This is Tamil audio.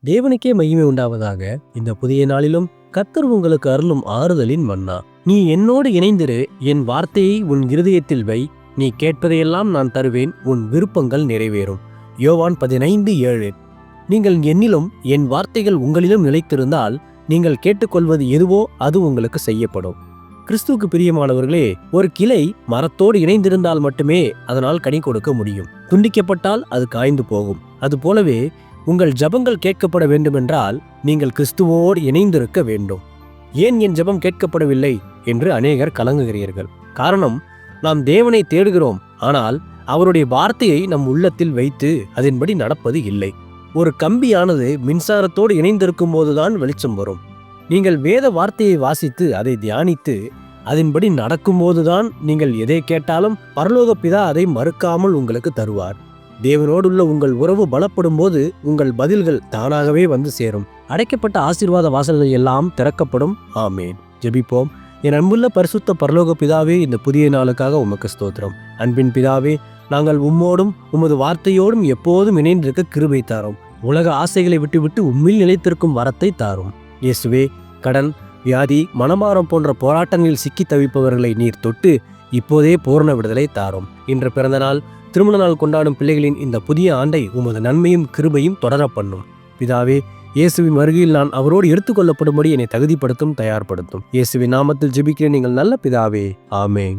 தேவனுக்கே மகிமை உண்டாவதாக. இந்த புதிய நாளிலும் கர்த்தர் உங்களுக்கு அருளும் ஆறுதலின் மன்னா. நீ என்னோடு இணைந்திரு, என் வார்த்தையை உன் இருதயத்தில் வை. நீ கேட்பதையெல்லாம் நான் தருவேன், உன் விருப்பங்கள் நிறைவேறும். யோவான் 15:7. நீங்கள் என்னிலும் என் வார்த்தைகள் உங்களிலும் நிலைத்திருந்தால் நீங்கள் கேட்டுக்கொள்வது எதுவோ அது உங்களுக்கு செய்யப்படும். கிறிஸ்துவுக்கு பிரியமானவர்களே, ஒரு கிளை மரத்தோடு இணைந்திருந்தால் மட்டுமே அதனால் கனி கொடுக்க முடியும். துண்டிக்கப்பட்டால் அது காய்ந்து போகும். அதுபோலவே உங்கள் ஜபங்கள் கேட்கப்பட வேண்டுமென்றால் நீங்கள் கிறிஸ்துவோடு இணைந்திருக்க வேண்டும். ஏன் என் ஜபம் கேட்கப்படவில்லை என்று அநேகர் கலங்குகிறீர்கள். காரணம், நாம் தேவனை தேடுகிறோம், ஆனால் அவருடைய வார்த்தையை நம் உள்ளத்தில் வைத்து அதன்படி நடப்பது இல்லை. ஒரு கம்பியானது மின்சாரத்தோடு இணைந்திருக்கும் போதுதான் வெளிச்சம் வரும். நீங்கள் வேத வார்த்தையை வாசித்து அதை தியானித்து அதன்படி நடக்கும்போதுதான் நீங்கள் எதை கேட்டாலும் பரலோக பிதா அதை மறுக்காமல் உங்களுக்கு தருவார். தேவனோடுள்ள உங்கள் உறவு பலப்படும் போது உங்கள் பதில்கள் தானாகவே வந்து சேரும். அடைக்கப்பட்ட ஆசீர்வாத வாசல்கள் எல்லாம் திறக்கப்படும். ஆமேன். ஜெபிப்போம். என் அன்புள்ள பரிசுத்த பரலோக பிதாவே, இந்த புதிய நாளுக்காக உமக்கு ஸ்தோத்திரம். அன்பின் பிதாவே, நாங்கள் உம்மோடும் உமது வார்த்தையோடும் எப்போதும் இணைந்திருக்க கிருபை தாரும். உலக ஆசைகளை விட்டுவிட்டு உம்மில் நிலைத்திருக்கும் வரத்தை தாரும். இயேசுவே, கடன், வியாதி, மனமாரம் போன்ற போராட்டங்களில் சிக்கி தவிப்பவர்களை நீர் தொட்டு இப்போதே பூரண விடுதலை தாரும். இன்று பிறந்த நாள், திருமண நாள் கொண்டாடும் பிள்ளைகளின் இந்த புதிய ஆண்டை உமது நன்மையும் கிருபையும் தொடர பண்ணும். பிதாவே, இயேசுவின் வருகையில் நான் அவரோடு எடுத்துக்கொள்ளப்படும்படி என்னை தகுதிப்படுத்தும், தயார்படுத்தும். இயேசுவின் நாமத்தில் ஜெபிக்கிறேன், நீங்கள் நல்ல பிதாவே. ஆமேன்.